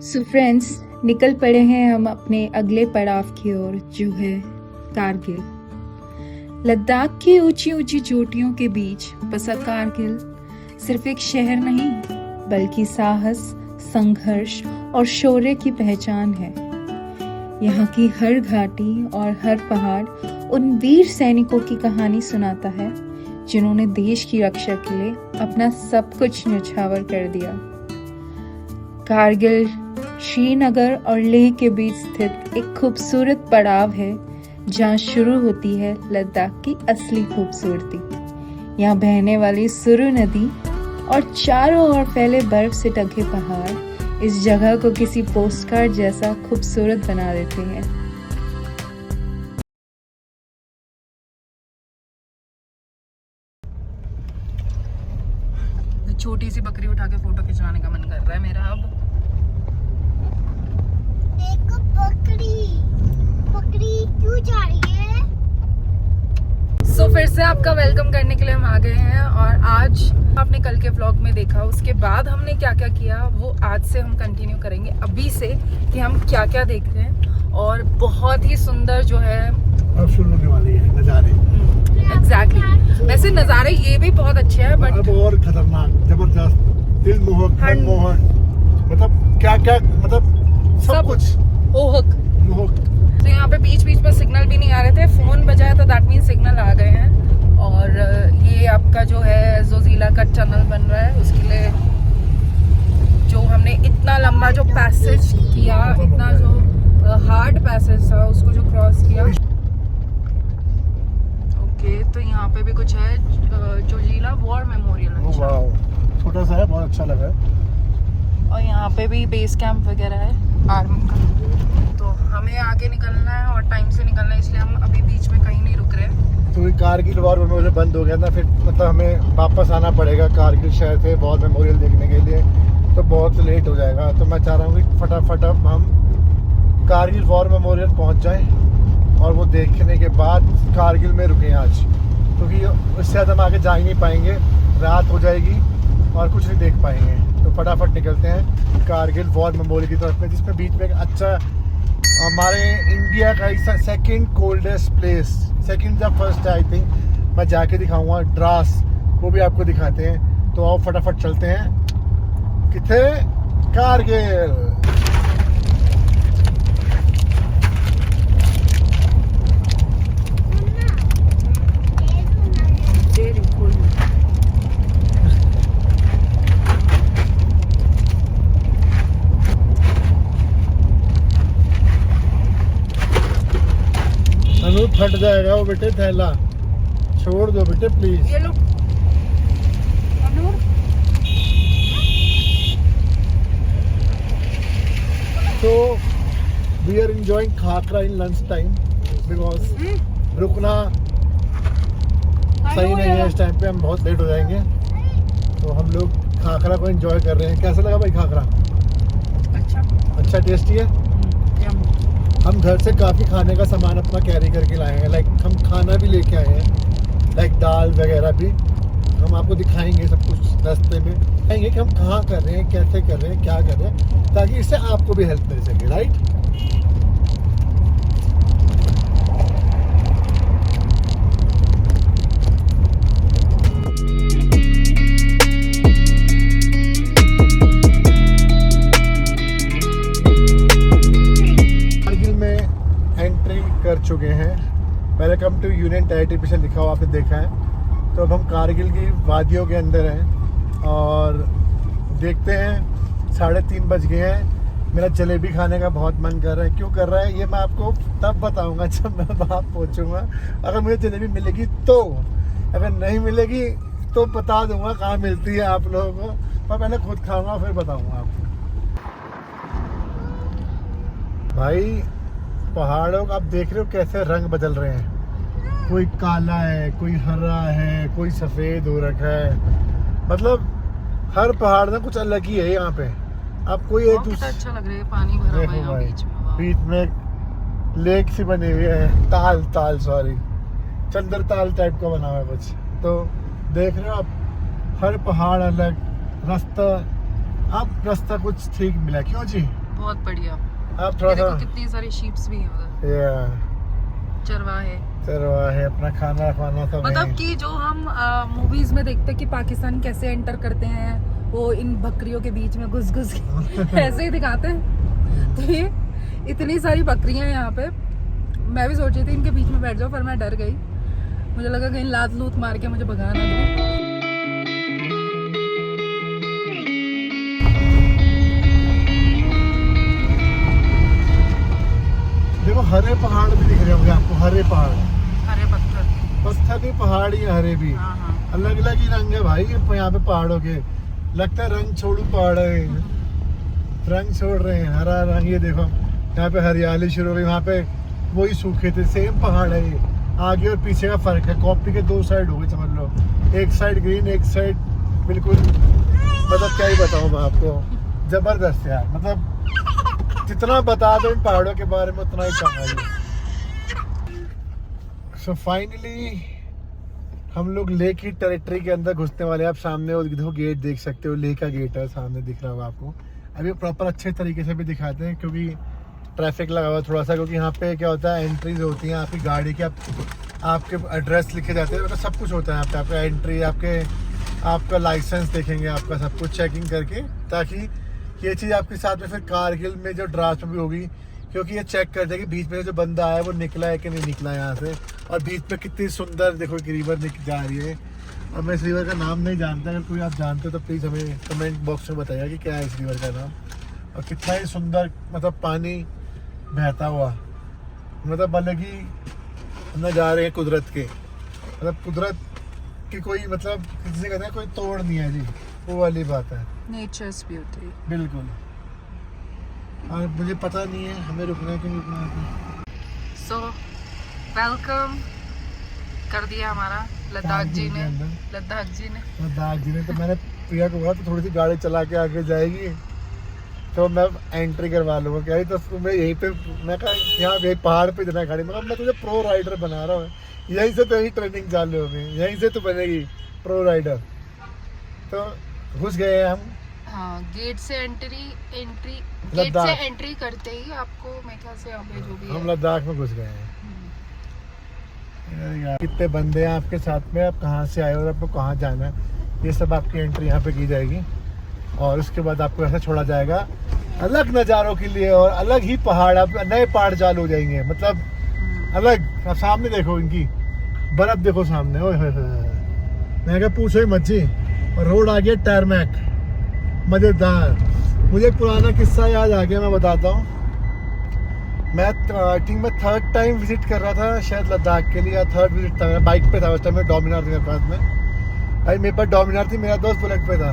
So friends, निकल पड़े हैं हम अपने अगले पड़ाव की ओर, जो है कारगिल। लद्दाख की ऊंची ऊंची चोटियों के बीच बसा कारगिल सिर्फ एक शहर नहीं, बल्कि साहस, संघर्ष और शौर्य की पहचान है। यहाँ की हर घाटी और हर पहाड़ उन वीर सैनिकों की कहानी सुनाता है जिन्होंने देश की रक्षा के लिए अपना सब कुछ न्यौछावर कर दिया। कारगिल श्रीनगर और लेह के बीच स्थित एक खूबसूरत पड़ाव है जहाँ शुरू होती है लद्दाख की असली खूबसूरती। यहाँ बहने वाली सुरु नदी और चारों ओर फैले बर्फ से ढके पहाड़ इस जगह को किसी पोस्टकार्ड जैसा खूबसूरत बना देते हैं। छोटी सी बकरी उठा के फोटो खिंचवाने का मन कर रहा है मेरा। अब देखो बकरी क्यों जा रही है? सो फिर से आपका वेलकम करने के लिए हम आ गए हैं। और आज आपने कल के व्लॉग में देखा, उसके बाद हमने क्या क्या किया वो आज से हम कंटिन्यू करेंगे, अभी से, कि हम क्या क्या देख रहे हैं। और बहुत ही सुंदर जो है अब शुरू होने वाली है नज़ारे। एग्जैक्टली। वैसे नज़ारे ये भी बहुत अच्छे हैं, बट अब और खतरनाक, जबरदस्त, दिल मोहक, मन मोहक, मतलब क्या क्या, मतलब सब कुछ ओहक। मोहक। तो यहाँ पे बीच बीच में सिग्नल भी नहीं आ रहे थे, फोन बजाया तो दैट मीन सिग्नल आ गए हैं। और ये आपका जो है जोजिला का टनल बन रहा है, उसके लिए जो हमने इतना लंबा जो पैसेज किया, इतना जो हार्ड पैसेज था, उसको जो क्रॉस किया। ओके, तो यहाँ पे भी कुछ है, जोजिला वॉर मेमोरियल। अच्छा, वाह, छोटा सा है, बहुत अच्छा लगा है। और यहाँ पे भी बेस कैंप वगैरह है आर्मी का। तो हमें आगे निकलना है और टाइम से निकलना है, इसलिए हम अभी बीच में कहीं नहीं रुक रहे हैं। तो कारगिल वॉर मेमोरियल बंद हो गया था, फिर मतलब हमें वापस आना पड़ेगा कारगिल शहर से वॉर मेमोरियल देखने के लिए, तो बहुत लेट हो जाएगा। तो मैं चाह रहा हूँ कि फटाफट अब हम कारगिल वॉर मेमोरियल पहुँच जाएँ और वो देखने के बाद कारगिल में रुकें आज, क्योंकि उससे ज़्यादा हम आगे जा ही नहीं पाएंगे, रात हो जाएगी और कुछ नहीं देख पाएंगे। तो फटाफट निकलते हैं कारगिल वॉर मेमोरियल की तरफ में, जिसमें बीच में एक अच्छा, हमारे इंडिया का सेकंड कोल्डेस्ट प्लेस, सेकंड या फर्स्ट है आई थिंक, मैं जाके दिखाऊंगा, ड्रास, वो भी आपको दिखाते हैं। तो आओ फटाफट चलते हैं। किथे? कारगिल। अनु फट जाएगा वो बेटे, थैला छोड़ दो बेटे प्लीज। ये लो So we are enjoying Khakra in lunch time because रुकना सही नहीं है इस टाइम पे, हम बहुत लेट हो जाएंगे। तो हम लोग खाकरा को एंजॉय कर रहे हैं। कैसा लगा भाई खाकरा? अच्छा टेस्टी है। हम घर से काफ़ी खाने का सामान अपना कैरी करके लाए हैं, लाइक हम खाना भी लेके आए हैं, लाइक दाल वगैरह भी। हम आपको दिखाएंगे सब कुछ रास्ते में, दिखाएंगे कि हम कहाँ कर रहे हैं, कैसे कर रहे हैं, क्या कर रहे हैं, ताकि इससे आपको भी हेल्प मिल सके, राइट। कारगिल में एंट्री कर चुके हैं। वेलकम टू यूनियन टेरिटरी लिखा हुआ आपने देखा है। तो अब हम कारगिल की वादियों के अंदर हैं और देखते हैं, 3:30 बज गए हैं। मेरा जलेबी खाने का बहुत मन कर रहा है। क्यों कर रहा है ये मैं आपको तब बताऊंगा जब मैं वहाँ पहुँचूँगा। अगर मुझे जलेबी मिलेगी तो, अगर नहीं मिलेगी तो बता दूंगा कहाँ मिलती है आप लोगों को। मैं पहले खुद खाऊंगा फिर बताऊंगा आपको। भाई पहाड़ों का आप देख रहे हो कैसे रंग बदल रहे हैं, कोई काला है, कोई हरा है, कोई सफ़ेद हो रखा है। मतलब हर पहाड़ ना कुछ अलग ही है यहाँ पे। आप कोई एक अच्छा लग रहा है, पानी भरा हुआ है यहाँ बीच में। बीच में लेक सी बनी हुई है, ताल सॉरी, चंदर ताल टाइप का बना हुआ है कुछ। तो देख रहे हो आप, हर पहाड़ अलग, रास्ता अब रास्ता कुछ ठीक मिला। क्यों जी? बहुत बढ़िया। आप थोड़ा ये देखो सा कितनी सारी शीप्स भी हैं उधर, या चरवाहे। है अपना खाना खाना सब मतलब वहीं। कि जो हम मूवीज में देखते हैं कि पाकिस्तान कैसे एंटर करते हैं, वो इन बकरियों के बीच में घुस घुस के ऐसे ही दिखाते हैं। तो ये इतनी सारी बकरियां हैं यहाँ पे। मैं भी सोच रही थी इनके बीच में बैठ जाओ, पर मैं डर गई। मुझे लगा कहीं लात लूत मार के मुझे भगा ना दे। देखो हरे पहाड़ भी दिख रहे होंगे आपको, हरे पहाड़, हरे पत्थर। पत्थर भी पहाड़ ही है, हरे भी। हाँ हाँ। अलग अलग ही रंग है भाई यहाँ पे पहाड़ों के। लगता है रंग छोड़ू पहाड़ है, रंग छोड़ रहे हैं, हरा रंग। ये देखो यहाँ पे हरियाली शुरू हो गई, वहाँ पे वही सूखे थे। सेम पहाड़ है ये, आगे और पीछे का फर्क है। कॉपी के दो साइड हो गए समझ लो, एक साइड ग्रीन, एक साइड बिल्कुल, मतलब क्या ही बताऊँ मैं आपको, जबरदस्त यार। मतलब जितना बता दो इन पहाड़ों के बारे में उतना ही कम है। सो फाइनली हम लोग लेक की टेरिटरी के अंदर घुसने वाले हैं। आप सामने वो देखो गेट देख सकते हो, लेक का गेट है सामने दिख रहा होगा आपको। अभी प्रॉपर अच्छे तरीके से भी दिखाते हैं क्योंकि ट्रैफिक लगा हुआ थोड़ा सा, क्योंकि यहाँ पे क्या होता है एंट्रीज होती हैं आपकी गाड़ी के, आपके एड्रेस लिखे जाते हैं, मतलब सब कुछ होता है यहाँ पे। आपका एंट्री, आपका लाइसेंस देखेंगे, आपका सब कुछ चेकिंग करके, ताकि ये चीज़ आपके साथ में फिर कारगिल में जो ड्राफ्ट भी होगी, क्योंकि ये चेक करते हैं कि बीच में जो बंदा आया वो निकला है कि नहीं निकला यहाँ से। और बीच में कितनी सुंदर देखो एक रिवर जा रही है, और मैं इस रिवर का नाम नहीं जानता। अगर कोई आप जानते हो तो प्लीज़ हमें कमेंट बॉक्स में बताइए कि क्या है इस रिवर का नाम। और कितना ही सुंदर मतलब पानी बहता हुआ, मतलब अलग ही नज़ारे हैं कुदरत के। मतलब कुदरत की कोई मतलब किसी कहते हैं कोई तोड़ नहीं है जी, वो वाली बात है। नेचर्स ब्यूटी बिल्कुल। और मुझे पता नहीं है हमें रुकना है कि नहीं रुकना है। सो वेलकम कर दिया हमारा लद्दाख जी ने। लद्दाख जी ने तो मैंने प्रिया को कहा तो थोड़ी सी गाड़ी चला के आगे जाएगी तो मैं एंट्री करवा लूँगा। क्या तो मैं यहीं पे, मैं कहा यहाँ यही पहाड़ पे देना गाड़ी। मैं तुझे प्रो राइडर बना रहा हूँ, यहीं से तेरी ट्रेनिंग चालू होगी, यहीं से तो बनेगी प्रो राइडर। तो घुस गए हैं हम। हाँ, गेट से एंट्री करते ही आपको मेरे ख्याल से अबे जो भी हम है। लद्दाख में घुस गए हैं। यार कितने बंदे हैं आपके साथ में, आप कहाँ से आए और आपको कहाँ जाना है, ये सब आपकी एंट्री यहाँ पे की जाएगी। और उसके बाद आपको ऐसा छोड़ा जाएगा अलग नज़ारों के लिए, और अलग ही पहाड़, आप नए पहाड़ चालू हो जाएंगे। मतलब अलग, आप सामने देखो इनकी बर्फ देखो सामने, ओए होए होए, मैं क्या पूछो ही मत जी। और रोड आ गया टारमैक, मज़ेदार। मुझे एक पुराना किस्सा याद आ गया, मैं बताता हूँ। मैं आई थिंक मैं थर्ड टाइम विजिट कर रहा था शायद लद्दाख के लिए, या थर्ड विजिट था। मैं बाइक पे था उस टाइम, में डोमिनार थी मेरे पास में। भाई मेरे पास डोमिनार थी, मेरा दोस्त बुलेट पे था।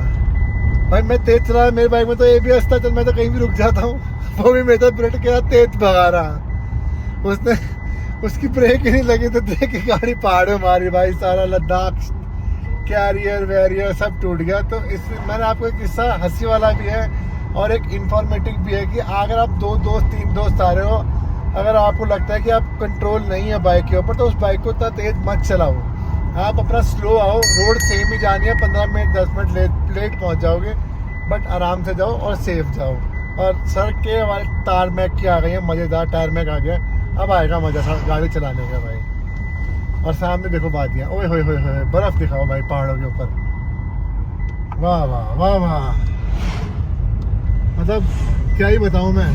भाई मैं तेज चला, मेरे बाइक में तो ABS था, चल मैं तो कहीं भी रुक जाता हूँ। वो भी मेरे बुलेट के साथ तेज भगा रहा, उसने उसकी ब्रेक ही नहीं लगी तो देख के गाड़ी पहाड़ों मारी। भाई सारा लद्दाख कैरियर वैरियर सब टूट गया। तो इसमें मैंने आपको एक किस्सा हंसी वाला भी है और एक इंफॉर्मेटिव भी है कि अगर आप 2 दोस्त 3 दोस्त आ रहे हो, अगर आपको लगता है कि आप कंट्रोल नहीं है बाइक के ऊपर, तो उस बाइक को इतना तेज मत चलाओ। आप अपना स्लो आओ, रोड सेम ही जानी है, 15 मिनट 10 मिनट लेट पहुंच जाओगे, बट आराम से जाओ और सेफ जाओ। और सड़क के हमारे टारमैक की आ गई है, मज़ेदार टारमैक आ गया। अब आएगा मज़ा गाड़ी चलाने का भाई। और सामने देखो वादियाँ, ओए होए होए होए, बर्फ दिखाओ भाई पहाड़ों के ऊपर। वाह वाह वाह वाह, मतलब क्या ही बताऊँ मैं,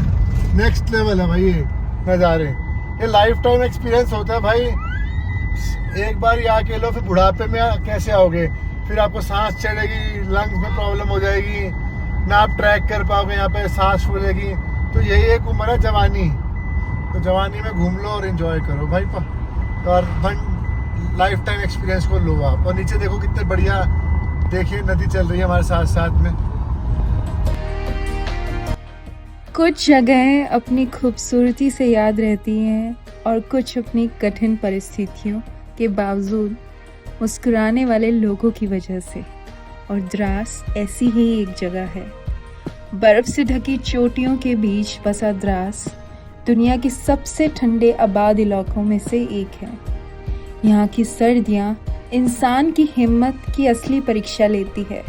नेक्स्ट लेवल है भाई ये नज़ारे। ये लाइफ टाइम एक्सपीरियंस होता है भाई। एक बार ही आके लो, फिर बुढ़ापे में कैसे आओगे, फिर आपको सांस चढ़ेगी, लंग्स में प्रॉब्लम हो जाएगी, ना आप ट्रैक कर पाओगे, यहाँ पे सांस फूलेगी। तो यही एक उम्र है जवानी, तो जवानी में घूम लो और एंजॉय करो भाई। और लाइफ टाइम एक्सपीरियंस को लो आप। और नीचे देखो कितने बढ़िया, देखिए नदी चल रही है हमारे साथ साथ में। कुछ जगहें अपनी खूबसूरती से याद रहती हैं और कुछ अपनी कठिन परिस्थितियों के बावजूद मुस्कुराने वाले लोगों की वजह से। और द्रास ऐसी ही एक जगह है। बर्फ से ढकी चोटियों के बीच बसा द्रास दुनिया के सबसे ठंडे आबाद इलाकों में से एक है। यहाँ की सर्दियाँ इंसान की हिम्मत की असली परीक्षा लेती है।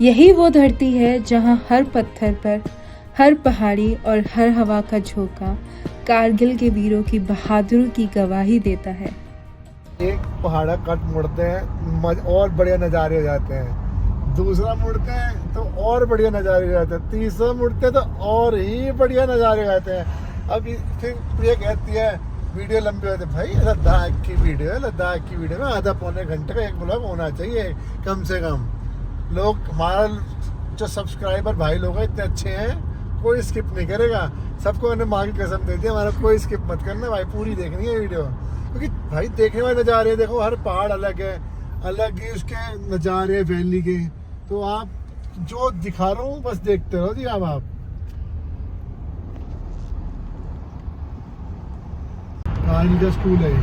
यही वो धरती है जहाँ हर पत्थर पर हर पहाड़ी और हर हवा का झोंका कारगिल के वीरों की बहादुरी की गवाही देता है। एक पहाड़ा कट मुड़ते हैं और बढ़िया नज़ारे हो जाते हैं, दूसरा मुड़ते हैं तो और बढ़िया नज़ारे हो जाते हैं, तीसरा मुड़ते हैं तो और ही बढ़िया नज़ारे हो जाते हैं। अब फिर प्रिया कहती है वीडियो लंबी होती है, भाई लद्दाख की वीडियो है, लद्दाख की वीडियो में आधा पौने घंटे का एक ब्लॉग होना चाहिए कम से कम। लोग हमारा जो सब्सक्राइबर भाई लोग हैं इतने अच्छे हैं, कोई स्किप नहीं करेगा। सबको मैंने माँ की कसम दे दी, हमारा कोई स्किप मत करना भाई, पूरी देखनी है वीडियो, क्योंकि भाई देखने वाले नज़ारे देखो, हर पहाड़ अलग है, अलग ही उसके नज़ारे वैली के। तो आप जो दिखा रहा हूँ बस देखते रहो जी। अब आप कारगिल का स्कूल है ये।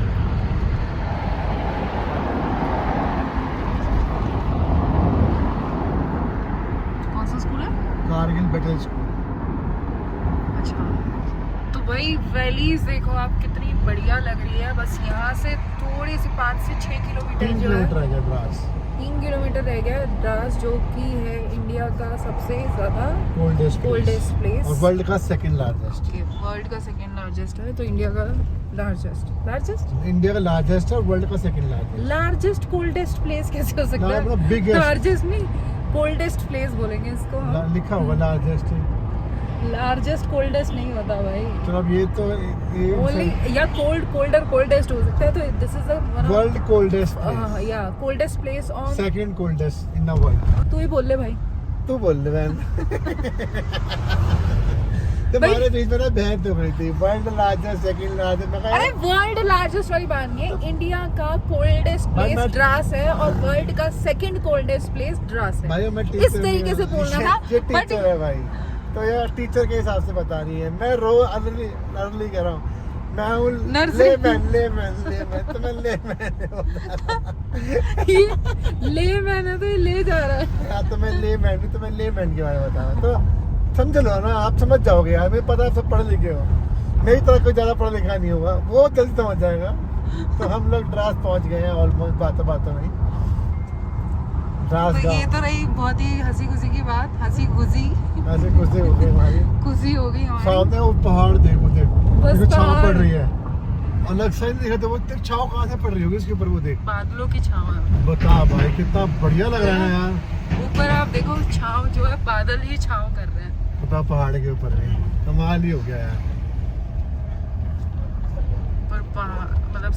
कौन सा स्कूल है? Kargil battle school. अच्छा, तो भाई वैलीज देखो आप कितनी बढ़िया लग रही है। बस यहाँ से थोड़ी सी 5 से 6 किलोमीटर 3 जो है, किलोमीटर है द्रास, 3 किलोमीटर रह गया द्रास, जो कि है इंडिया का सबसे ज्यादा कोल्डेस्ट प्लेस और वर्ल्ड का सेकंड लार्जेस्ट। वर्ल्ड का सेकंड लार्जेस्ट है, तो इंडिया का लार्जेस्ट इंडिया का लार्जेस्ट है, वर्ल्ड का second largest. Largest coldest place कैसे हो सकता है? बिगेस्ट लार्जेस्ट नहीं, कोल्डेस्ट प्लेस बोलेंगे इसको हम। लिखा होगा लार्जेस्ट। लार्जेस्ट कोल्डेस्ट नहीं होता भाई, चलो अब ये तो ओनली या कोल्डेस्ट हो सकता है। तो this is the world coldest या coldest place on, second coldest in the world. तू ही बोल ले भाई, तू बोल ले बहन। तुम्हारे बीच में ना बहन तो गई थी, वर्ल्ड लार्जेस्ट सेकंड लार्जेस्ट। मैं अरे वर्ल्ड लार्जेस्ट वाली बात नहीं है, इंडिया का कोल्डेस्ट प्लेस द्रास है और वर्ल्ड का सेकंड कोल्डेस्ट प्लेस द्रास है। भाई मैं इस तरीके से बोलना था, ये बट टीचर है भाई, तो यार टीचर के हिसाब से बता रही है। मैं अर्ली कह रहा हूँ, मैं हूँ लेमैन, तो मैं लेमैन है, तो ये ले जा रहा है। हाँ, तो मैं लेमैन के बारे में बता रहा हूँ, तो समझ लो ना, आप समझ जाओगे यार। मुझे पता है आप सब पढ़े लिखे हो, मेरी तरह कोई ज़्यादा पढ़ा लिखा नहीं होगा, वो जल्दी समझ जाएगा। तो हम लोग द्रास पहुँच गए हैं ऑलमोस्ट, बातों में द्रास। तो ये तो रही बहुत ही हंसी खुशी की बात, हंसी खुशी ऐसे खुशी हो गई हमारी, खुशी हो गई हमारी। सामने वो पहाड़ देखो बस देखो, छाँव पहाड़। पड़ रही है, अलग से नहीं दिखा तो वो छाँव कहाँ से पड़ रही होगी उसके ऊपर, वो देख, बादलों की छाँव है। बता भाई कितना बढ़िया लग रहा है ना यार। ऊपर आप देखो छाँव जो है, बादल ही छाँव कर रहे हैं। पता पहाड़ के ऊपर है, कमाल ही हो गया यार। पर मतलब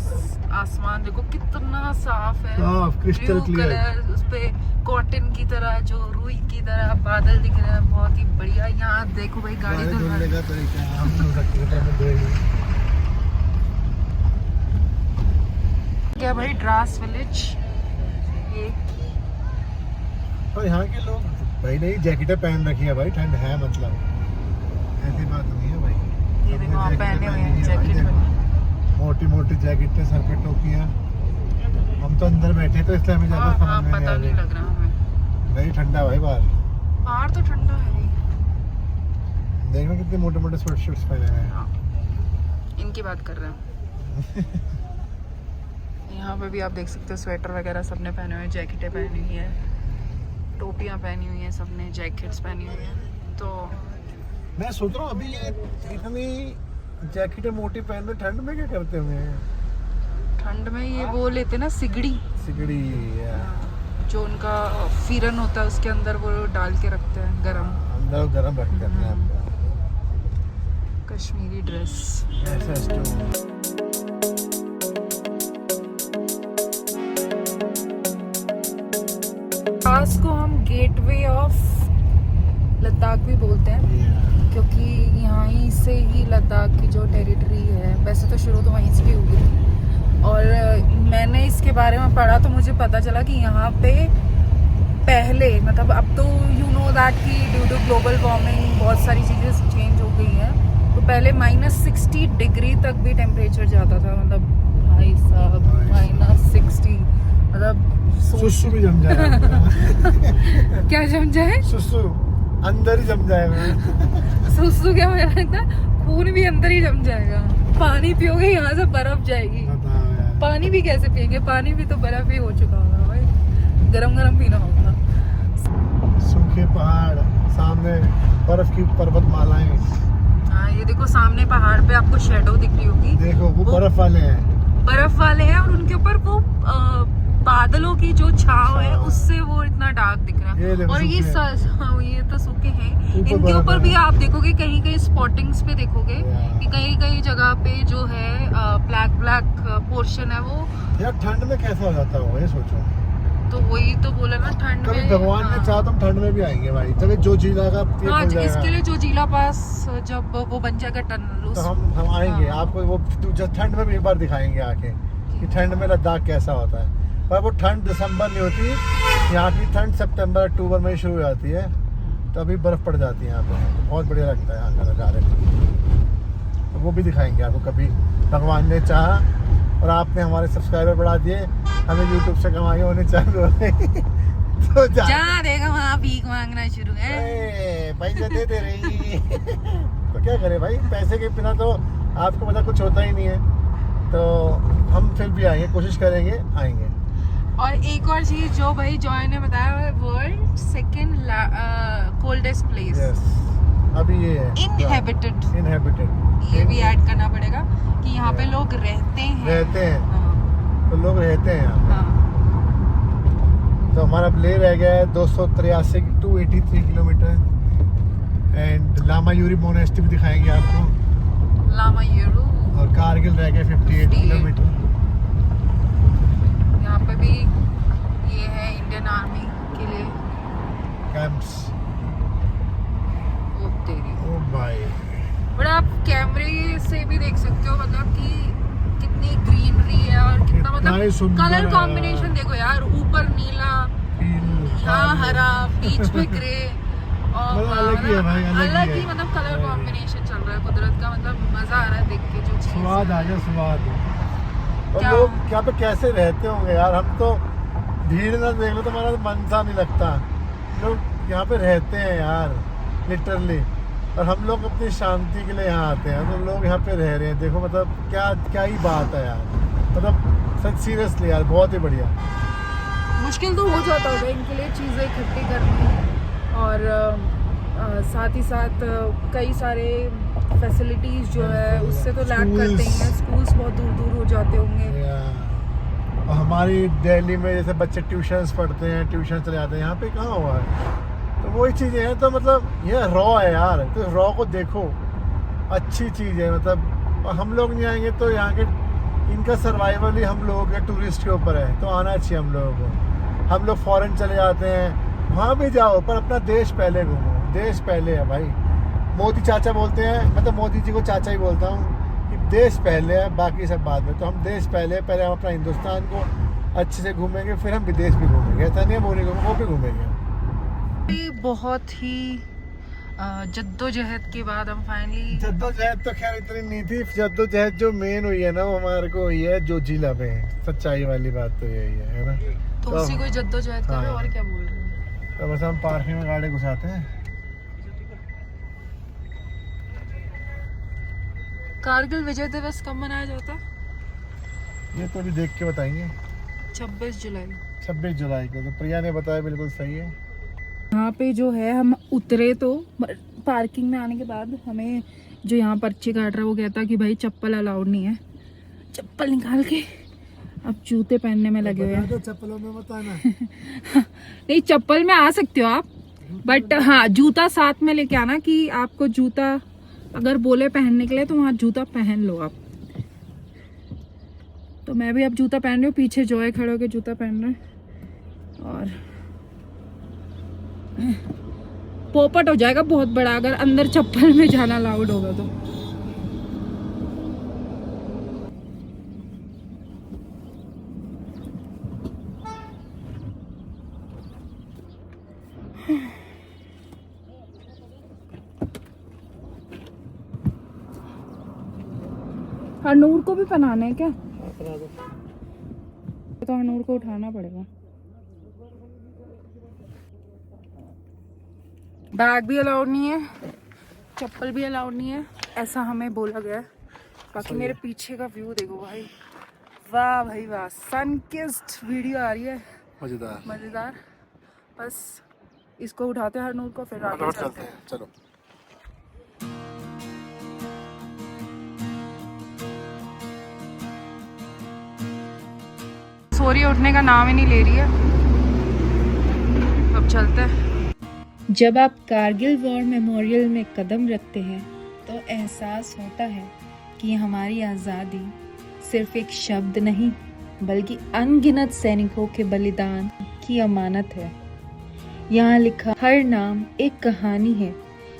आसमान देखो कितना साफ है, साफ, crystal ब्लू clear। कलर, उस पे कॉटन की तरह, जो रुई की तरह बादल दिख रहे हैं, बहुत ही बढ़िया। यहाँ देखो भाई गाड़ी गाड़ी धुलवा धुलने का तरीका है, हम लोग रखते हैं, पर हमें देंगे। क्या भाई द्रास विलेज, ये और यहाँ के लोग भाई नहीं जैकेटें पहन रखी है भाई, ठंड है मतलब, ऐसी बात नहीं है भाई। ये देखो आप पहने हुए हैं जैकेट, मोटी मोटी जैकेटें, सर पे टोपियाँ। हम तो अंदर बैठे तो इसलिए हमें ज्यादा समझ में पता नहीं नहीं आ लग रहा हमें। रही। ठंडा भाई बाहर, बाहर तो ठंडा है ही। देखना कितने मोटे मोटे स्वेटशर्ट्स पहने हुए हैं। हाँ, इनकी बात कर रहे हैं। यहाँ पे भी आप देख सकते हो स्वेटर वगैरह सबने पहने हुए हैं, जैकेटें पहनी हुई है, टोपियाँ पहनी हुई हैं सबने, जैकेट्स पहनी हुई हैं। तो मैं सोच रहा हूँ अभी ये इतनी जैकेटें मोटी पहन रहे, ठंड में क्या करते होंगे? ठंड में ये वो लेते ना सिगड़ी, सिगड़ी जो उनका फिरन होता है उसके अंदर वो डाल के रखते हैं गरम, अंदर गरम रखते हैं अपने आप को। कश्मीरी ड्रेस। ऐसा स्टोव। द्रास को हम गेटवे ऑफ लद्दाख भी बोलते हैं, क्योंकि यहाँ ही से ही लद्दाख की जो टेरिटरी है, वैसे तो शुरू तो वहीं से ही हुई थी, और मैंने इसके बारे में पढ़ा तो मुझे पता चला कि यहाँ पे पहले, मतलब अब तो यू नो दैट कि ड्यू टू ग्लोबल वार्मिंग बहुत सारी चीज़ें चेंज हो गई हैं, तो पहले -60 डिग्री तक भी टेम्परेचर जाता था। मतलब भाई साहब -60, मतलब सुसु भी जम जाएगा। क्या जम जाए? सुसु अंदर ही जम जाएगा। सुसु क्या हो जाएगा? खून भी अंदर ही जम जाएगा। पानी पियोगे यहाँ से बर्फ जाएगी। बताओ यार। पानी भी कैसे पियेंगे? पानी भी तो बर्फ ही हो चुका होगा भाई, गरम गरम पीना होगा। सूखे पहाड़, सामने बर्फ की पर्वतमालाएं। हाँ, ये देखो सामने पहाड़ पे आपको शेडो दिख रही होगी, देखो वो बर्फ वाले हैं। बर्फ वाले हैं, और उनके ऊपर वो बादलों की जो छाव है उससे वो इतना डार्क दिख रहा ये है। देखो और ये सूखे हाँ, ये तो सूखे हैं। ऊपर इनके बर्फ ऊपर है। भी आप देखोगे कहीं कहीं स्पॉटिंग्स पे देखोगे कि कहीं कहीं जगह पे जो है ब्लैक ब्लैक पोर्शन है वो। यार ठंड में कैसा हो जाता होगा ये सोचो। तो वही तो बोला ना, ठंड कभी में। भगवान ने चाहा तो हम ठंड में भी आएंगे भाई, जब जो जिला का ये हाँ, खुल जाएगा इसके लिए जो जिला पास जब वो बन जाएगा टनल, तो हम आएंगे। हाँ। आपको वो ठंड में भी एक बार दिखाएंगे आके कि ठंड में लद्दाख कैसा होता है। पर वो ठंड दिसंबर नहीं होती, यहाँ की ठंड सितंबर अक्टूबर में शुरू हो जाती है, तभी बर्फ पड़ जाती है यहाँ पे। तो बहुत बढ़िया लगता है यहाँ का नज़ारे। तो वो भी दिखाएंगे आपको कभी भगवान ने चाहा और आपने हमारे सब्सक्राइबर बढ़ा दिए, हमें यूट्यूब से कमाई होने चालू हो गई तो जहाँ देखा वहाँ भीख मांगना शुरू है। पैसे दे दे रही तो क्या करे भाई, पैसे के बिना तो आपको पता कुछ होता ही नहीं है। तो हम फिर भी आएंगे, कोशिश करेंगे, आएंगे। और एक और चीज जो भाई जॉय ने बताया, वर्ल्ड सेकेंड कोल्डेस्ट प्लेस अभी ये है इनहेबिटेड। ये भी ऐड करना पड़ेगा कि यहाँ पे लोग रहते हैं। हाँ। तो लोग रहते हैं यहाँ हाँ। पे। तो हमारा ले रह गया है 283 kilometre. And Lamayuru monastery भी दिखाएंगे आपको, लामा यूरू। और कारगिल रह गया 58 किलोमीटर। यहाँ पे भी ये है इंडियन आर्मी के लिए कैंप्स। ओ तेरी। ओ भाई, बट आप कैमरे से भी देख सकते हो, मतलब कि कितनी ग्रीनरी है और कितना कितना ही मतलब सुंदर कलर है कॉम्बिनेशन यार। देखो यार, ऊपर नीला, यहाँ हरा, बीच में ग्रे, और मतलब अलग ही है भाई, अलग ही ही है। मतलब कलर कॉम्बिनेशन चल रहा है कुदरत का। मतलब मजा आ रहा है देख के जो चीज। स्वाद आ गया, स्वाद। और क्या? लोग यहाँ पे कैसे रहते होंगे यार, हम तो भीड़ ना देख लो तो हमारा मन सा नहीं लगता। लोग यहाँ पे रहते हैं यार लिटरली, और हम लोग अपनी शांति के लिए यहाँ आते हैं, तो लोग यहाँ पे रह रहे हैं। देखो मतलब क्या ही बात है यार, मतलब सच सीरियसली यार बहुत ही बढ़िया। मुश्किल तो हो जाता होगा इनके लिए चीज़ें इकट्ठी करनी, और साथ ही साथ कई सारे फैसिलिटीज जो है उससे तो लैक करते ही हैं। स्कूल्स बहुत दूर दूर हो जाते होंगे। और हमारी दिल्ली में जैसे बच्चे ट्यूशन्स पढ़ते हैं, ट्यूशन चले जाते हैं, यहाँ पे कहाँ हुआ है। तो वही चीज़ें हैं। तो मतलब ये रॉ है यार, तो रॉ को देखो, अच्छी चीज़ है मतलब। और हम लोग नहीं आएंगे तो यहाँ के इनका सर्वाइवल ही हम लोगों के टूरिस्ट के ऊपर है, तो आना चाहिए हम लोगों को। हम लोग फॉरेन चले जाते हैं, वहाँ भी जाओ पर अपना देश पहले घूमो। देश पहले है भाई। मोदी चाचा बोलते हैं, मतलब मोदी जी को चाचा ही बोलता हूँ कि देश पहले है, बाकी सब बाद में। तो हम देश पहले हम अपना हिंदुस्तान को अच्छे से घूमेंगे, फिर हम विदेश भी घूमेंगे। ऐसा नहीं है बोले वो भी घूमेंगे। बहुत ही जद्दोजहद के बाद हम फाइनली। जद्दोजहद तो खैर इतनी नहीं थी, जद्दोजहद जो मेन हुई है ना वो हमारे को हुई है जो जिला में। सच्चाई वाली बात तो यही है ना। तो उसी को जद्दोजहद कर रहे हो, हाँ। और क्या बोल रहे हो। तो बस हम पार्किंग में गाड़ी घुसाते हैं। कारगिल विजय दिवस कब मनाया जाता है? ये तो अभी देख के बताएंगे। 26 जुलाई। 26 जुलाई को। तो प्रिया ने बताया, बिल्कुल सही है। यहाँ पे जो है हम उतरे तो पार्किंग में आने के बाद हमें जो यहाँ पर्ची काट रहा है वो कहता कि भाई चप्पल अलाउड नहीं है। चप्पल निकाल के अब जूते पहनने में लगे हुए हैं। तो चप्पलों में मत आना। नहीं, चप्पल में आ सकते हो आप, बट हाँ जूता साथ में लेके आना कि आपको जूता अगर बोले पहनने के लिए तो वहाँ जूता पहन लो आप। तो मैं भी अब जूता पहन रही हूँ, पीछे जॉय खड़े होकर जूता पहन रहे हैं। और पोपट हो जाएगा बहुत बड़ा अगर अंदर चप्पल में जाना अलाउड होगा तो। हरनूर को भी पहनाना है क्या? तो हरनूर को उठाना पड़ेगा। बैग भी अलाउड नहीं है, चप्पल भी अलाउड नहीं है, ऐसा हमें बोला गया है। बाकी मेरे पीछे का व्यू देखो भाई, वाह भाई वाह, सन किस्ड वीडियो आ रही है, मजेदार। मजेदार। बस इसको उठाते हैं हरनूर को, फिर आगे चलते हैं। चलो। सोरी उठने का नाम ही नहीं ले रही है। अब चलते हैं। जब आप कारगिल वॉर मेमोरियल में कदम रखते हैं तो एहसास होता है कि हमारी आज़ादी सिर्फ एक शब्द नहीं बल्कि अनगिनत सैनिकों के बलिदान की अमानत है। यहाँ लिखा हर नाम एक कहानी है,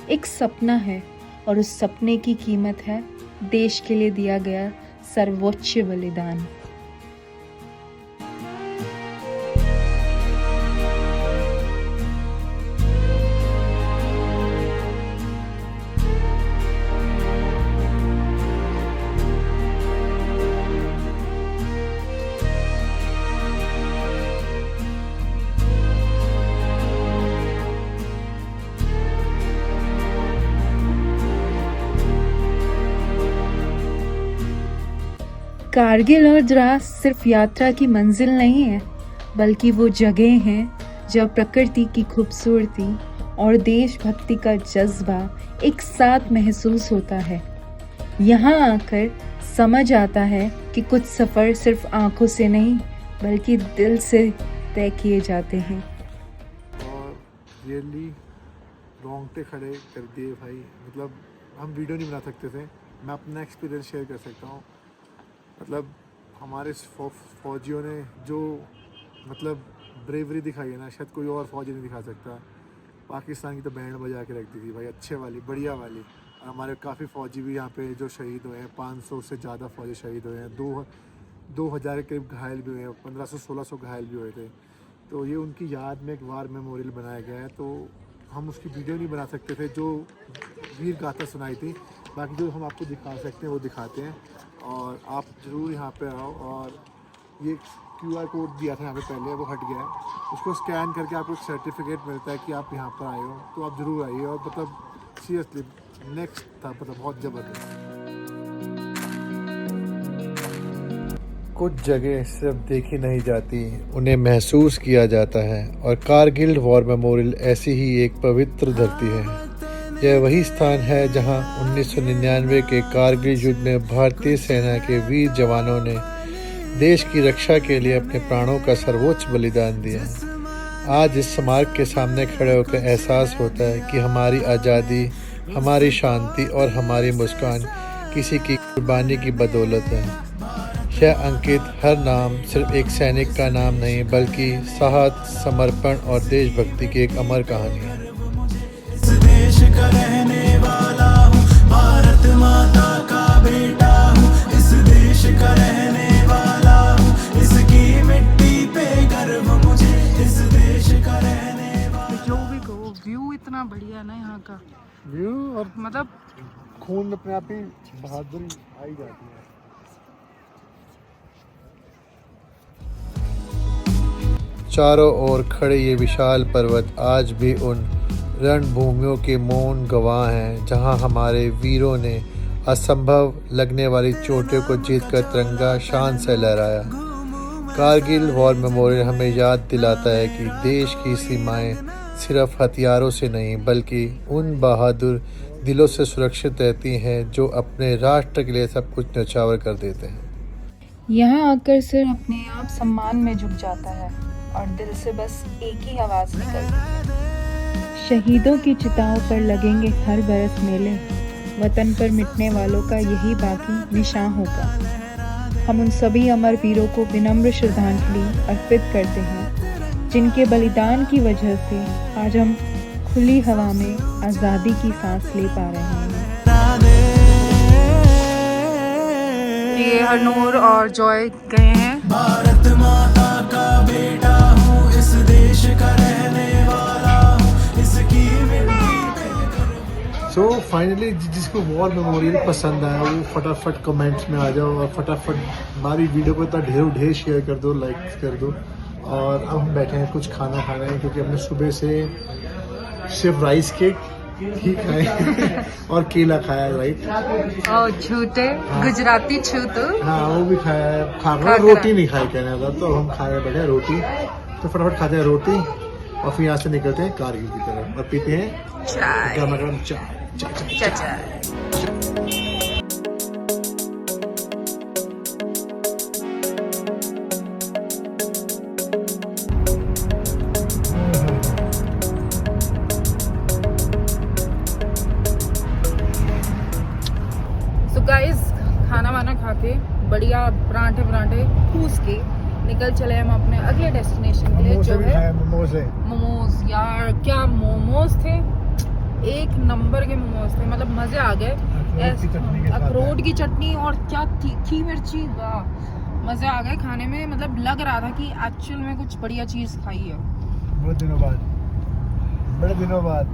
एक सपना है, और उस सपने की कीमत है देश के लिए दिया गया सर्वोच्च बलिदान। कारगिल और द्रास सिर्फ यात्रा की मंजिल नहीं है बल्कि वो जगह हैं जहाँ प्रकृति की खूबसूरती और देशभक्ति का जज्बा एक साथ महसूस होता है। यहाँ आकर समझ आता है कि कुछ सफ़र सिर्फ आंखों से नहीं बल्कि दिल से तय किए जाते हैं। और रियली रोंगटे खड़े कर दिए भाई। मतलब हम वीडियो नहीं बना सकते थे, मैं अपना एक्सपीरियंस शेयर कर सकता हूँ। मतलब हमारे फौजियों ने जो मतलब ब्रेवरी दिखाई है ना, शायद कोई और फौजी नहीं दिखा सकता। पाकिस्तान की तो बैंड बजा के रख दी थी भाई, अच्छे वाली, बढ़िया वाली। और हमारे काफ़ी फ़ौजी भी यहाँ पे जो शहीद हुए हैं, 500 से ज़्यादा फ़ौजी शहीद हुए हैं, 2000 के करीब घायल भी हुए हैं, 1500-1600 घायल भी हुए थे। तो ये उनकी याद में एक वार मेमोरियल बनाया गया है। तो हम उसकी वीडियो नहीं बना सकते थे जो वीर गाथा सुनाई थी, बाकी जो हम आपको दिखा सकते हैं वो दिखाते हैं। और आप ज़रूर यहाँ पे आओ। और ये QR कोड दिया था यहाँ पे पहले, वो हट गया है। उसको स्कैन करके आपको एक सर्टिफिकेट मिलता है कि आप यहाँ पर आए हो, तो आप ज़रूर आइए। और मतलब सीरियसली नेक्स्ट था, मतलब बहुत ज़बरदस्त। कुछ जगह सिर्फ देखी नहीं जाती, उन्हें महसूस किया जाता है। और कारगिल वॉर मेमोरियल ऐसी ही एक पवित्र धरती है। यह वही स्थान है जहां 1999 के कारगिल युद्ध में भारतीय सेना के वीर जवानों ने देश की रक्षा के लिए अपने प्राणों का सर्वोच्च बलिदान दिया। आज इस स्मारक के सामने खड़े होकर एहसास होता है कि हमारी आज़ादी, हमारी शांति और हमारी मुस्कान किसी की कुर्बानी की बदौलत है। यह अंकित हर नाम सिर्फ एक सैनिक का नाम नहीं बल्कि साहस, समर्पण और देशभक्ति की एक अमर कहानी है। इस देश का रहने वाला हूँ, भारत माता का बेटा हूँ। इस देश का रहने वाला हूँ, इसकी मिट्टी पे गर्व मुझे। इस देश का रहने वाला। जो भी कहो, व्यू इतना बढ़िया ना यहाँ का, व्यू और मतलब खून में अपने आप ही बहादुरी आई जाती है। चारों ओर खड़े ये विशाल पर्वत आज भी उन रणभूमियों के मौन गवाह हैं जहां हमारे वीरों ने असंभव लगने वाली चोटियों को जीतकर तिरंगा शान से लहराया। कारगिल वॉर मेमोरियल हमें याद दिलाता है कि देश की सीमाएं सिर्फ हथियारों से नहीं बल्कि उन बहादुर दिलों से सुरक्षित रहती हैं जो अपने राष्ट्र के लिए सब कुछ न्यौछावर कर देते हैं। यहाँ आकर सिर अपने आप सम्मान में झुक जाता है और दिल से बस एक ही आवाज़ निकलती है, शहीदों की चिताओं पर लगेंगे हर बरस मेले, वतन पर मिटने वालों का यही बाकी निशान होगा। हम उन सभी अमर वीरों को विनम्र श्रद्धांजलि अर्पित करते हैं जिनके बलिदान की वजह से आज हम खुली हवा में आज़ादी की सांस ले पा रहे हैं। ये हरनूर और जॉय गए हैं। भारत माता का बेटा हूँ, इस देश का रहने वाला हूँ, इसकी मिट्टी पे। सो फाइनली जिसको वॉर मेमोरियल पसंद आया वो फटाफट कमेंट्स में आ जाओ और फटाफट हमारी वीडियो को इतना ढेर शेयर कर दो, लाइक कर दो। और अब हम बैठे हैं कुछ खाना खा रहे हैं क्योंकि हमने सुबह से सिर्फ राइस केक ही खाए और केला खाया है, राइट। और छूटे गुजराती छूतू। हाँ वो भी खाया है, खाकर रोटी नहीं खाई कहने वाला, तो हम खा रहे बैठे रोटी। तो फटाफट खाते हैं रोटी और फिर यहाँ से निकलते हैं कारगिल की तरफ और पीते हैं चाय। गर्मा गर्म चाय। तो गाइस खाना वाना खा के बढ़िया परांठे ठूस के निकल चले हम अपने अगले डेस्टिनेशन के लिए, जो है मोमोज। यार क्या मोमोज थे, एक नंबर के मोमोज थे, मतलब मजे आ गए। अखरोट की चटनी और क्या तीखी मिर्ची, वाह मजे आ गए खाने में। मतलब लग रहा था कि एक्चुअल में कुछ बढ़िया चीज खाई है। बड़े दिनों बाद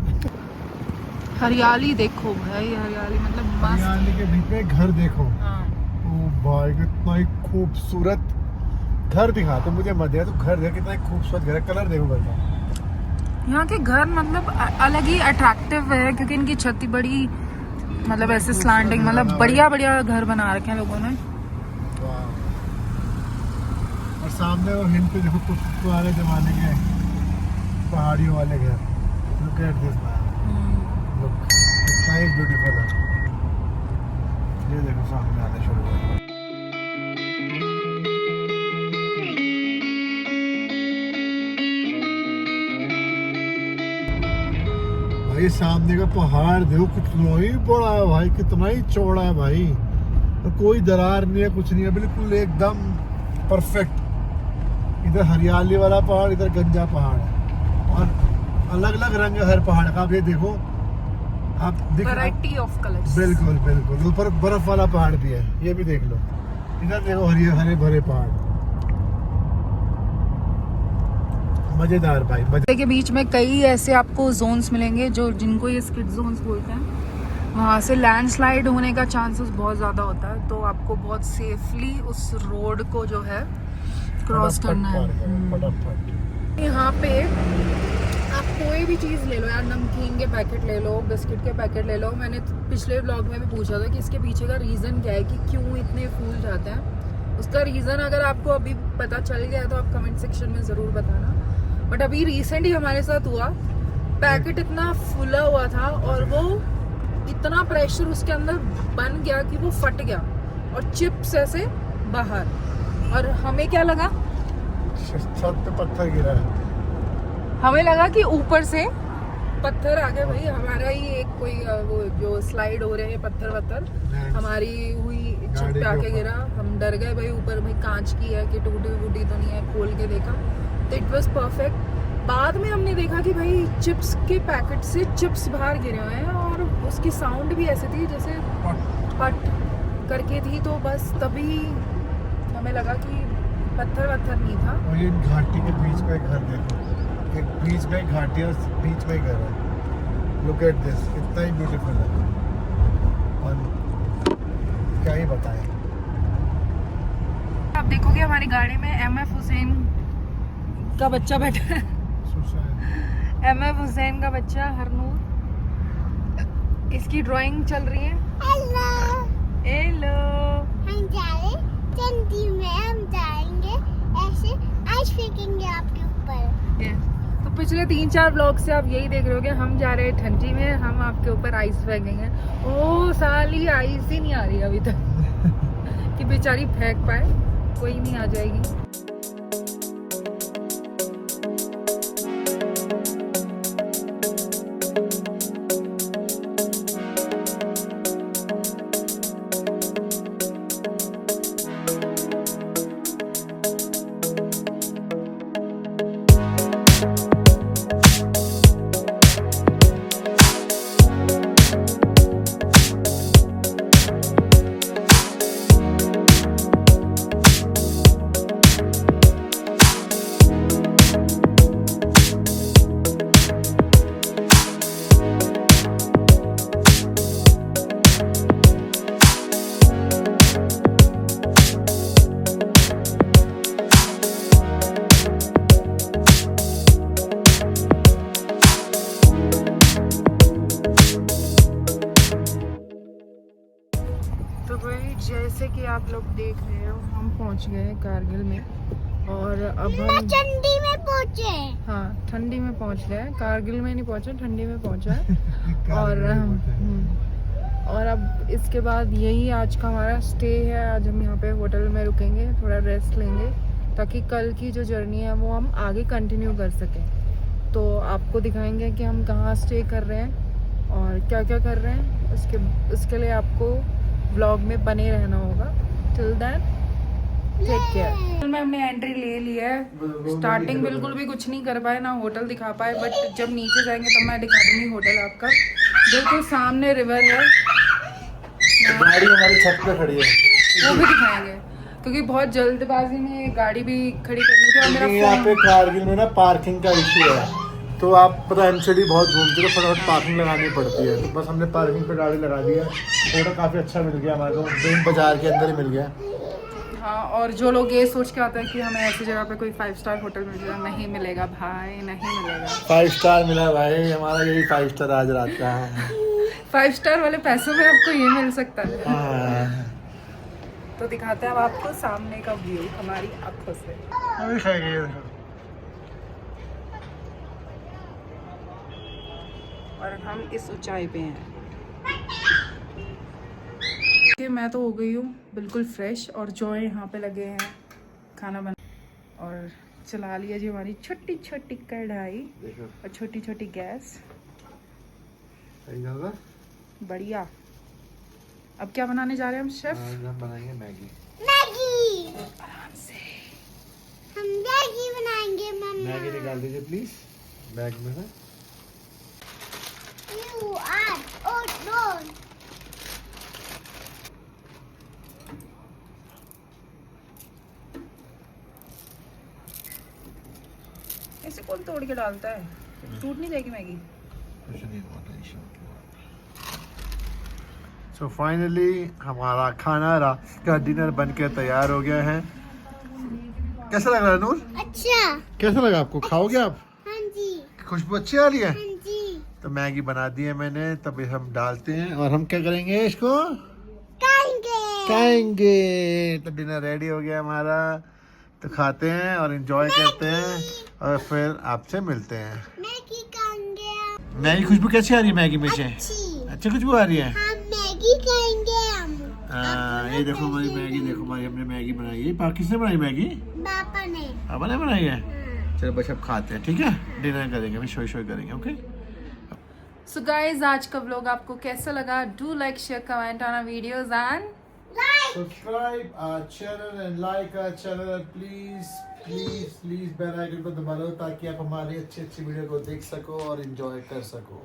हरियाली देखो भाई, हरियाली मतलब मस्त। हरियाली के बीच में घर देखो। हाँ। ओ भाई कितना ही खूबसूरत घर दिखा तो मुझे मत दिया, तो घर देख कितना ही खूबसूरत घर है। कलर देखो घर का। यहाँ के घर मतलब अलग ही अट्रैक्टिव है, क्योंकि इनकी छत ही बड़ी, मतलब ऐसे स्लैंडिंग, मतलब बढ़िया घर बना रखे हैं लोगों ने। और सामने वो हिल पे देखो कुछ पुराने जमाने के पहाड़ियों वाले घर। Look at this man, look कितना ही ब्यूटीफुल है। ये देखो सामने आने शुरू हो गया। भाई सामने का पहाड़ देखो कितना ही बड़ा है भाई, कितना ही चौड़ा है भाई, तो कोई दरार नहीं है, कुछ नहीं है, बिल्कुल एकदम परफेक्ट। इधर हरियाली वाला पहाड़, इधर गंजा पहाड़ है, और अलग अलग रंग है हर पहाड़ का। आप ये देखो, आप वैरायटी ऑफ कलर्स। बिल्कुल ऊपर बर्फ वाला पहाड़ भी है, ये भी देख लो। इधर देखो हरे भरे पहाड़, मजेदार भाई। के बीच में कई ऐसे आपको जोन्स मिलेंगे जो जिनको ये स्किड जोन्स बोलते हैं। वहाँ से लैंडस्लाइड होने का चांसेस बहुत ज़्यादा होता है, तो आपको बहुत सेफली उस रोड को जो है क्रॉस करना है। यहाँ पे आप कोई भी चीज़ ले लो यार, नमकीन के पैकेट ले लो, बिस्किट के पैकेट ले लो। मैंने पिछले व्लॉग में भी पूछा था कि इसके पीछे का रीज़न क्या है, कि क्यों इतने फूल जाते हैं। उसका रीज़न अगर आपको अभी पता चल गया है तो आप कमेंट सेक्शन में ज़रूर बताना। बट अभी रिसेंटली हमारे साथ हुआ, पैकेट इतना फूला हुआ था और वो इतना प्रेशर उसके अंदर बन गया कि वो फट गया और चिप्स ऐसे बाहर। और हमें क्या लगा, छत पे पत्थर गिरा है। हमें लगा कि ऊपर से पत्थर आ गए भाई, हमारा ही एक कोई वो जो स्लाइड हो रहे हैं पत्थर हमारी हुई चिप पे आके गिरा। हम डर गए भाई, ऊपर भाई कांच की है कि टूटी फूटी तो नहीं है, खोल के देखा तो इट वाज परफेक्ट। बाद में हमने देखा कि भाई चिप्स के पैकेट से चिप्स बाहर गिरे हुए हैं और उसकी साउंड भी ऐसे थी जैसे पट करके थी, तो बस तभी हमें लगा कि पत्थर नहीं था। और ये घाटी के बीच में घर देखो, एक बीच में घाटी और बीच में घर है। लुक एट दिस, कितना ही ब्यूटीफुल है, और क्या ही बताएं। आप देखोगे हमारी गाड़ी में MF हुसैन का बच्चा बैठा है। MF हुसैन का बच्चा हरनूर, इसकी ड्राइंग चल रही है। हेलो हम जा रहे ठंडी में, हम जाएंगे ऐसे आइस फेंकेंगे आपके ऊपर। तो पिछले 3-4 ब्लॉग से आप यही देख रहे हो कि हम जा रहे हैं ठंडी में, हम आपके ऊपर आइस फेंकेंगे। ओ साली आइस ही नहीं आ रही अभी तक कि बेचारी फेंक पाए, कोई नहीं आ जाएगी। जैसे कि आप लोग देख रहे हो हम पहुंच गए हैं कारगिल में, और अब हम ठंडी में पहुंचे। हाँ ठंडी में पहुंच गए हैं, कारगिल में नहीं पहुंचे, ठंडी में पहुंचा है। और अब इसके बाद यही आज का हमारा स्टे है। आज हम यहाँ पे होटल में रुकेंगे, थोड़ा रेस्ट लेंगे, ताकि कल की जो जर्नी है वो हम आगे कंटिन्यू कर सकें। तो आपको दिखाएंगे कि हम कहाँ स्टे कर रहे हैं और क्या क्या कर रहे हैं। उसके लिए आपको व्लॉग में बने रहना होगा। Till then take care. में हमने एंट्री ले ली है। स्टार्टिंग बिल्कुल भी कुछ नहीं कर पाए, ना होटल दिखा पाए, बट जब नीचे जाएंगे तब मैं दिखा दूंगी होटल आपका। बिल्कुल सामने रिवर है, गाड़ी हमारी छत पे खड़ी है, वो भी दिखाएंगे क्योंकि बहुत जल्दबाजी में गाड़ी भी खड़ी करनी थी और मेरा क्योंकि यहाँ पे फोन। कारगिल में ना पार्किंग का इशू है। तो आप पता एमसीडी बहुत घूमती है तो फटाफट पार्किंग लगानी पड़ती है। तो बस हमने पार्किंग पे गाड़ी लगा दी है। होटल काफ़ी अच्छा मिल गया हमारे को, मेन बाजार के अंदर ही मिल गया। हाँ, और जो लोग ये सोच के आते हैं कि हमें ऐसी जगह पे कोई 5 स्टार होटल मिल जाएगा, नहीं मिलेगा भाई, नहीं मिलेगा। 5 स्टार मिला भाई, हमारा यही 5 स्टार आज रात का है। 5 स्टार वाले पैसों में आपको ये मिल सकता है। हाँ। तो दिखाते हैं अब आपको सामने का व्यू हमारी आंखों से। अभी खाएंगे ये देखो। और हम इस ऊंचाई पे हैं। कि मैं तो हो गई हूँ बिल्कुल फ्रेश, और जो है यहाँ पे लगे हैं खाना बना, और चला लिया जी हमारी छोटी छोटी कढ़ाई देखो और छोटी छोटी गैस। सही ज़्यादा। बढ़िया। अब क्या बनाने जा रहे हैं हम शेफ? आज हम बनाएंगे मैगी। मैगी, आराम से। हम मैगी बनाएंगे मम्मा। मैगी निकाल दीजिए प्लीज बैग में से। You are alone. ऐसे कौन तोड़ के डालता है? टूट नहीं जाएगी मैगी? सो फाइनली हमारा खाना रात का डिनर बनके तैयार हो गया है। कैसा लग रहा है नूर? अच्छा। कैसा लगा आपको? खाओगे आप? हाँ जी। खुशबू अच्छी आ रही है? हाँ जी। तो मैगी बना दी है मैंने, तभी हम डालते हैं और हम क्या करेंगे इसको खाएंगे। खाएंगे। तो डिनर रेडी हो गया हमारा, तो खाते हैं और एंजॉय करते हैं और फिर आपसे मिलते हैं। मैगी खाएंगे। मैगी खुशबू कैसी आ रही है मैगी में से? अच्छी। अच्छी खुशबू आ रही है। हम मैगी खाएंगे हम। हाँ, ये देखो हमारी मैगी, देखो हमारी हमने मैगी बनाई है। किसने बनाई मैगी? पापा ने। पापा ने बनाई है। हाँ। चलो बस अब खाते हैं, ठीक है? डिनर करेंगे, अभी शोई शोई करेंगे। ओके। सो गाइज, आज का व्लॉग आपको कैसा लगा? Do like, share, comment on our videos and subscribe our channel and like our channel. Please please please bell icon को दबा लो ताकि आप हमारी अच्छी अच्छी वीडियो को देख सको और एंजॉय कर सको।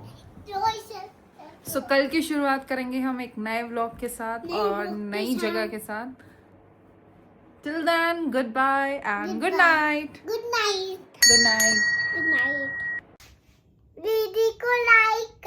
सो कल की शुरुआत करेंगे हम एक नए व्लॉग के साथ और नई जगह के साथ। Till then, good bye and good night. Good night. Good night. Good night. दीदी को लाइक